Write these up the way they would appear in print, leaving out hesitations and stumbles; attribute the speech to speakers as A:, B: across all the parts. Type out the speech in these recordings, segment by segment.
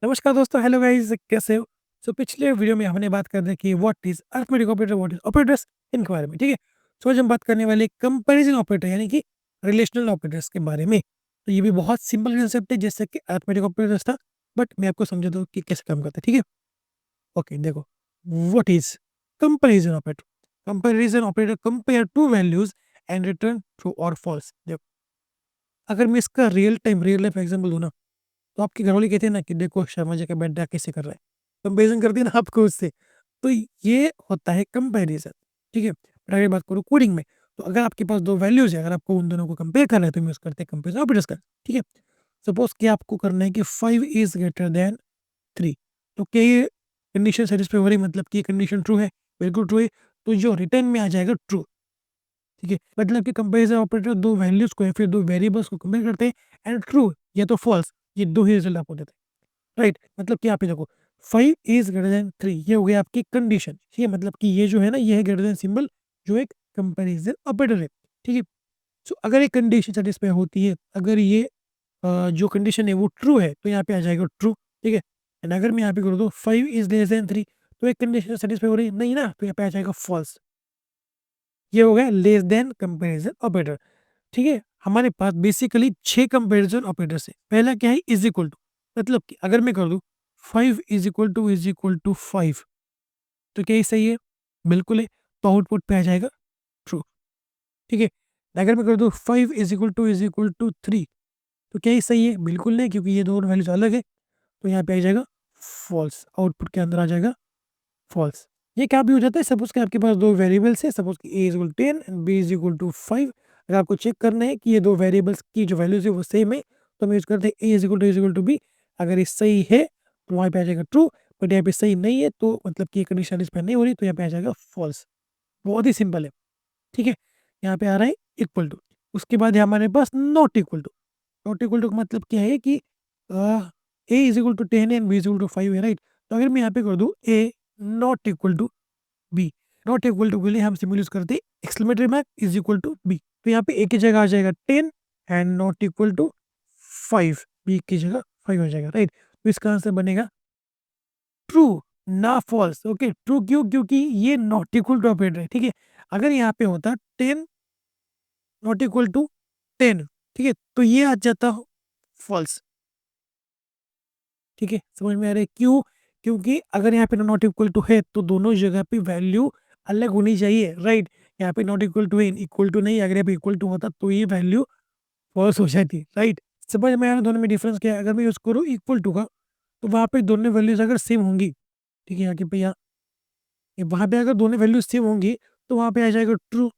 A: नमस्कार दोस्तों, hello guys, कैसे हो? पिछले वीडियो में हमने बात कर दी कि what is arithmetic operator, what is operators इनके बारे में, ठीक है? आज हम बात करने वाले कंपैरिजन ऑपरेटर यानी कि रिलेशनल ऑपरेटर्स के बारे में। तो ये भी बहुत सिंपल कंसेप्ट है जैसे कि अरिथमेटिक ऑपरेटर्स था, बट मैं आपको समझा दूँ कि कैसे काम करता है, ठीक है? ओके, देखो, what is comparison operator? Comparison operator compare two values and return true और फॉल्स। देखो, अगर मैं इसका रियल लाइफ एग्जांपल दूँ ना, तो आपके घरवाले कहते हैं ना कि देखो शर्मा जी का बेटा कैसे कर रहा है, कंपैरिजन करती है ना आपको उससे। तो ये होता है कंपैरिजन, ठीक है? पर अगर बात करूँ कोडिंग में, तो अगर आपके पास 2 वैल्यूज़ है, अगर आपको उन दोनों को कंपेयर करना है तो हम यूज़ करते हैं कंपैरिजन ऑपरेटर्स का, ठीक है? सपोज़ कि आपको करना है कि 5 इज़ ग्रेटर दैन 3, तो क्या ये कंडीशन सैटिस्फाई हो रही है, मतलब कि ये कंडीशन ट्रू है? बिल्कुल ट्रू है, तो जो रिटर्न में आ जाएगा ट्रू, ठीक है? मतलब कि कंपैरिजन ऑपरेटर 2 वैल्यूज़ को या फिर 2 वेरिएबल्स को कंपेयर करते हैं एंड ट्रू या तो फॉल्स, ये 2 ही रिजल्ट आपको देते हैं। राइट, मतलब कि यहाँ पे देखो 5 इज ग्रेटर देन 3, ये हो गया आपकी कंडीशन। ये मतलब कि ये जो है ना, ये है ग्रेटर देन सिंबल, जो एक कंपैरिजन ऑपरेटर है, ठीक है? सो अगर एक कंडीशन सेटिस्फाई होती है, अगर ये जो कंडीशन है वो ट्रू है, तो यहाँ पे आ जाएगा ट्रू, ठीक है? एंड अगर मैं यहाँ पे कर दूँ 5 इज लेस देन 3, तो एक कंडीशन सेटिस्फाई हो रही है नहीं ना, तो यहाँ पे आ जाएगा फॉल्स। ये हो गया लेस देन कंपैरिजन ऑपरेटर, ठीक है? हमारे पास बेसिकली 6 कंपैरिजन ऑपरेटर्स हैं। पहला क्या है, इज इक्वल टू, मतलब कि अगर मैं कर दूं 5 इज इक्वल टू 5, तो क्या ये सही है? बिल्कुल है, तो आउटपुट पे आ जाएगा ट्रू, ठीक है? अगर मैं कर दूं 5 इज इक्वल टू 3, तो क्या ये सही है? बिल्कुल नहीं, क्योंकि ये दोनों वैल्यूज अलग है, तो यहाँ पे आ जाएगा फॉल्स, आउटपुट के अंदर आ जाएगा फॉल्स। ये क्या भी हो जाता है, सपोज कि आपके पास दो वेरिएबल्स है, सपोज कि A is equal 10 and B is equal to 5। अगर आपको चेक करना है कि ये दो वेरिएबल्स की जो वैल्यूज है वो सेम है, तो हम यूज करते हैं ए इज इक्वल टू बी। अगर ये सही है तो वहाँ पे आ जाएगा ट्रू, बट यहाँ पे सही नहीं है तो मतलब कि ये कंडीशन इस पर नहीं हो रही, तो यहाँ पे आ जाएगा फॉल्स। बहुत ही सिंपल है, ठीक है? यहाँ पे आ रहा है इक्वल टू, उसके बाद है हमारे पास not equal to. Not equal to का मतलब क्या है कि A is equal to 10 and B is equal to 5 है, राइट? तो अगर मैं यहाँ पे कर दूँ A not equal to B, not equal to के लिए हम सिंबल यूज करते हैं exclamatory mark is equal to B. तो यहाँ पे ए की जगह आ जाएगा 10 and not equal to 5, B की जगह 5 हो जाएगा, राइट? तो इसका आंसर बनेगा ट्रू, ना फॉल्स। ओके, ट्रू क्यों? क्योंकि ये नॉट इक्वल टू ऑपरेटर है, ठीक है? अगर यहाँ पे होता 10 नॉट इक्वल टू 10, ठीक है, तो ये आ जाता फॉल्स, ठीक है? समझ में आ रहा है क्यों? क्योंकि अगर यहाँ पे नॉट इक्वल टू है तो दोनों जगह पे वैल्यू अलग होनी चाहिए, राइट? यहाँ पे नॉट इक्वल टू है, इक्वल टू नहीं, अगर यहाँ पे इक्वल टू होता तो ये वैल्यू फॉल्स हो जाती, राइट? समझ में आया दोनों में डिफरेंस क्या है? अगर मैं यूज करूँ इक्वल टू का, तो वहाँ पे दोनों वैल्यूज अगर सेम होंगी, ठीक है, यहाँ की भैया वहाँ पे अगर दोनों वैल्यूज सेम होंगी, तो वहाँ पे आ जाएगा ट्रू,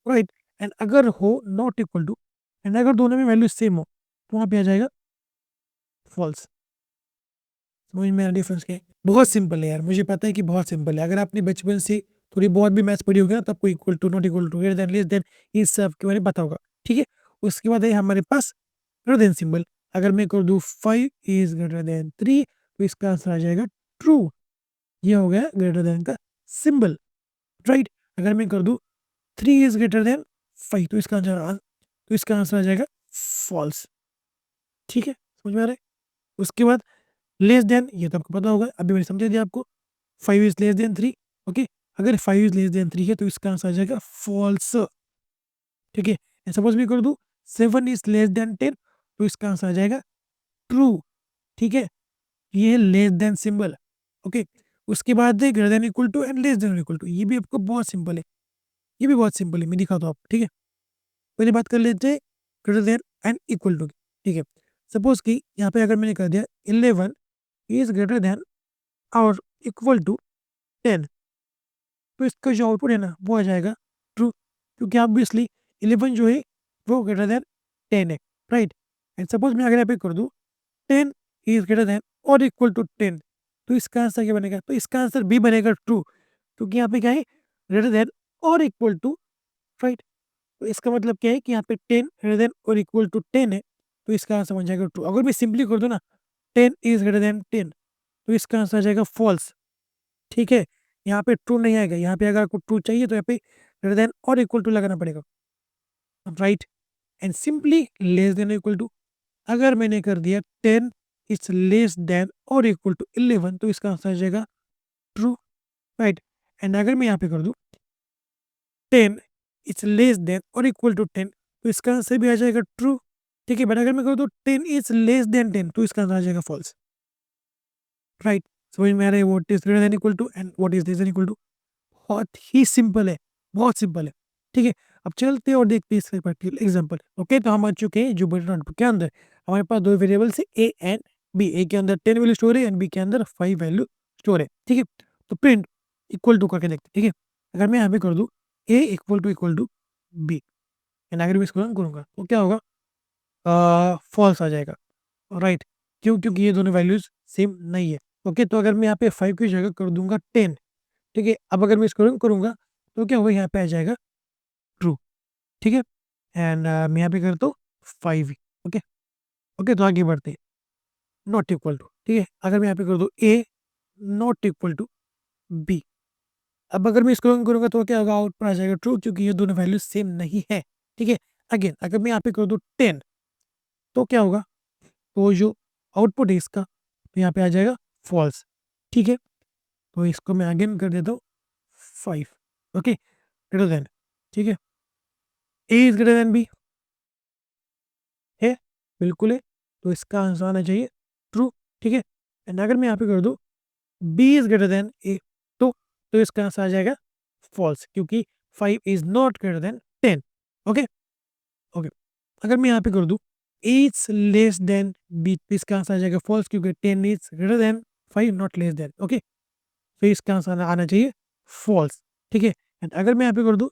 A: राइट? एंड अगर हो नॉट इक्वल टू, एंड अगर दोनों में वैल्यू सेम हो, तो वहाँ पे आ जाएगा फॉल्स। समझ में आया डिफरेंस क्या है? बहुत सिंपल है यार, मुझे पता है कि बहुत सिंपल है। अगर आपने बचपन से थोड़ी बहुत भी मैथ्स पढ़ी होगी ना, तो आपको equal to, not equal to, greater than, less than, इस सब के बारे में पता होगा, ठीक है? उसके बाद है हमारे पास ग्रेटर देन सिंबल। अगर मैं कर दूँ 5 इज ग्रेटर देन 3, तो इसका आंसर आ जाएगा ट्रू। ये हो गया ग्रेटर देन का सिंबल, राइट? अगर मैं कर दूँ 3 इज ग्रेटर देन 5, तो इसका आंसर आ जाएगा फॉल्स, ठीक है? समझ में आ रहा है? उसके बाद लेस देन, ये तो आपको पता होगा, अभी मैंने समझा दिया आपको। 5 इज लेस देन 3, ओके? अगर 5 इज लेस देन 3 है तो इसका आंसर आ जाएगा फॉल्स, ठीक है? एंड सपोज मैं कर दूं 7 इज लेस देन 10, तो इसका आंसर आ जाएगा ट्रू, ठीक है? ये है लेस देन सिंबल, ओके? उसके बाद है greater than equal to and less than equal to. ये भी आपको बहुत सिंपल है, ये भी बहुत सिंपल है, मैं दिखाता हूँ आपको, ठीक है? पहले बात कर लेते हैं greater than and equal to की, ठीक है? सपोज कि यहाँ पे अगर मैंने कर दिया 11 इज ग्रेटर देन और इक्वल टू 10, तो इसका जो आउटपुट है ना वो आ जाएगा ट्रू, क्योंकि ऑब्वियसली 11 जो है वो ग्रेटर देन 10 है, राइट? एंड सपोज मैं अगर यहाँ पे कर दूँ 10 इज ग्रेटर देन और इक्वल टू 10, तो इसका आंसर क्या बनेगा? तो इसका आंसर भी बनेगा ट्रू, क्योंकि यहाँ पे क्या है, ग्रेटर देन और इक्वल टू, राइट? तो इसका मतलब क्या है कि यहाँ पे 10 ग्रेटर देन और इक्वल टू 10 है, तो इसका आंसर बन जाएगा ट्रू। अगर मैं सिंपली कर दूँ ना 10 इज ग्रेटर देन 10, तो इसका आंसर आ जाएगा फॉल्स, ठीक है? यहाँ पे ट्रू नहीं आएगा, यहाँ पे अगर आपको ट्रू चाहिए तो यहाँ पे ग्रेटर देन और इक्वल टू लगाना पड़ेगा, right? And simply less than equal to, अगर मैंने कर दिया 10 इट्स लेस देन और इक्वल टू 11, तो इसका आंसर आ जाएगा ट्रू, राइट। एंड अगर मैं यहाँ पे कर दूँ 10 इट्स लेस देन और इक्वल टू 10, तो इसका आंसर भी आ जाएगा ट्रू, ठीक है। बट अगर मैं कर दूँ 10 इज लेस देन 10, तो इसका आंसर आ जाएगा फॉल्स, राइट। समझ में आ रहा है what is greater than equal to and what is less than equal to? बहुत ही सिंपल है, बहुत सिंपल है, ठीक है। अब चलते हैं और देखते हैं इसका प्रैक्टिकल एग्जांपल। ओके, तो हम आ चुके हैं जुपिटर नोटबुक के अंदर। हमारे पास दो वेरिएबल्स है ए एंड बी। ए के अंदर 10 वैल्यू स्टोर है एंड बी के अंदर 5 वैल्यू स्टोर है, ठीक है। तो प्रिंट इक्वल टू करके देखते हैं, ठीक है। अगर मैं यहाँ पे कर दूँ ए इक्वल टू बी एंड अगर मैं इसको रन करूँगा तो क्या होगा? फॉल्स आ जाएगा, राइट। क्यों? क्योंकि ये दोनों वैल्यूज सेम नहीं है। ओके, तो अगर मैं यहाँ पे 5 की जगह कर दूंगा 10, ठीक है। अब अगर मैं इसको रन करूंगा तो क्या होगा? यहाँ पे आ जाएगा ट्रू, ठीक है। एंड मैं यहाँ पे करता हूँ 5। ओके, ओके, तो आगे बढ़ते हैं। नॉट इक्वल टू, ठीक है। अगर मैं यहाँ पे कर दूँ A not equal to B, अब अगर मैं इसको रन करूंगा तो क्या होगा? आउटपुट आ जाएगा ट्रू, क्योंकि ये दोनों वैल्यूज सेम नहीं है, ठीक है। अगेन अगर मैं यहाँ पे कर दूँ 10, तो क्या होगा? तो जो आउटपुट है इसका, तो यहाँ पे आ जाएगा फॉल्स, ठीक है। तो इसको मैं अगेन कर देता हूँ 5। ओके, ग्रेटर देन, ठीक है। ए इज ग्रेटर देन बी है, बिल्कुल है, तो इसका आंसर आना चाहिए ट्रू, ठीक है। एंड अगर मैं यहाँ पे कर दूँ बी इज ग्रेटर देन ए, तो इसका आंसर आ जाएगा फॉल्स, क्योंकि 5 is not greater than 10। Okay, okay, अगर मैं यहाँ पे कर दूँ इज लेस देन बी, तो इसका आंसर आ जाएगा फॉल्स, क्योंकि 10 is greater then 5 not less than. Okay, तो इसका आंसर आना चाहिए फॉल्स, ठीक है। एंड अगर मैं यहाँ पे कर दूँ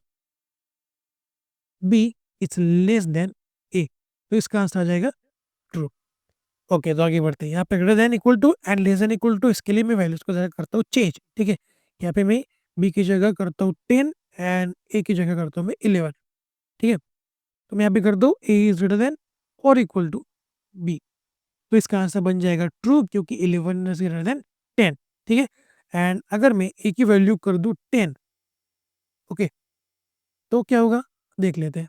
A: बी इट्स लेस देन ए, तो इसका आंसर आ जाएगा ट्रू। ओके, तो आगे बढ़ते हैं। यहाँ पे greater than equal to and less than equal to, इसके लिए मैं वैल्यूज को जरा करता हूँ चेंज, ठीक है। यहाँ पे मैं बी की जगह करता हूँ 10 एंड ए की जगह करता हूँ मैं 11, ठीक है। तो मैं यहाँ पे करता हूँ ए इज ग्रेटर देन और इक्वल टू बी, तो इसका आंसर बन जाएगा ट्रू, क्योंकि 11 इज ग्रेटर देन 10, ठीक है। एंड अगर मैं ए की वैल्यू कर दूँ 10, ओके, तो क्या होगा? देख लेते हैं।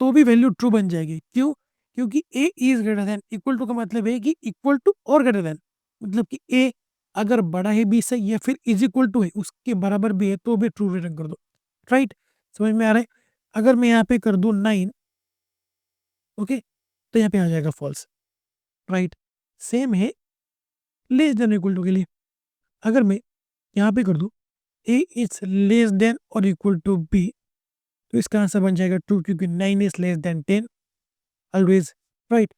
A: तो भी वैल्यू ट्रू बन जाएगी, क्यों? क्योंकि A is greater than equal to का मतलब है कि इक्वल टू और ग्रेटर देन, मतलब कि ए अगर बड़ा है बी से या फिर इज इक्वल टू है उसके बराबर भी है तो भी ट्रू रिटर्न कर दो, राइट। समझ में आ रहा है? अगर मैं यहाँ पे कर दूं 9, ओके, तो यहाँ पे आ जाएगा फॉल्स, राइट। सेम है लेस देन इक्वल टू के लिए। अगर मैं यहाँ पे कर दूं ए इज लेस देन और इक्वल टू बी, तो इसका आंसर बन जाएगा ट्रू, क्योंकि 9 is less then 10 always, right.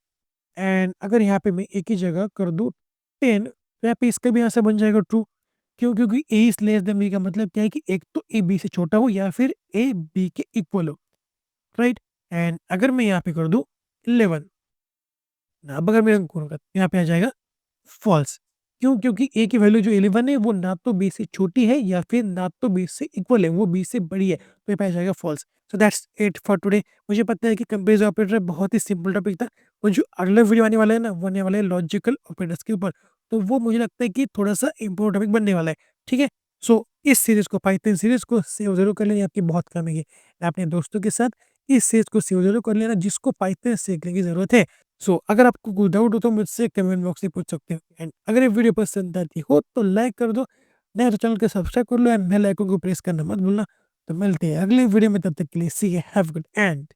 A: And अगर यहाँ पे मैं ए की जगह कर दूँ 10, तो यहाँ पे इसका भी आंसर बन जाएगा ट्रू, क्यों? क्योंकि A is less then B का मतलब क्या है कि एक तो ए बी से छोटा हो या फिर ए बी के इक्वल हो, राइट। एंड अगर मैं यहाँ पे कर दूँ 11, अब अगर मैं रंग करूँगा तो यहाँ पे आ जाएगा फॉल्स, क्यों? क्योंकि ए की वैल्यू जो 11 है वो ना तो बी से छोटी है या फिर ना तो बी से इक्वल है, वो बी से बड़ी है, तो यहाँ पे आ जाएगा false. So that's it for today. मुझे पता है कि कंपेरिजन ऑपरेटर बहुत ही सिंपल टॉपिक था, और जो अगला वीडियो आने वाला है ना, वो आने वाला है लॉजिकल ऑपरेटर्स के ऊपर, तो वो मुझे लगता है कि थोड़ा सा इंपॉर्टेंट टॉपिक बनने वाला है, ठीक है। सो इस सीरीज को, पाइथन सीरीज को सेव जरूर कर लेना, आपकी बहुत काम है। अपने दोस्तों के साथ इस सीरीज को सेव जरूर कर लेना जिसको पाइथन सीखने की जरूरत है। सो अगर आपको कोई डाउट हो तो मुझसे कमेंट बॉक्स में पूछ सकते हो। एंड अगर ये वीडियो पसंद आती हो तो लाइक कर दो, नहीं तो चैनल को सब्सक्राइब कर लो एंड बेल आइकन को प्रेस करना मत भूलना। तो मिलते हैं अगले वीडियो में, तब तक के लिए सी हैव गुड एंड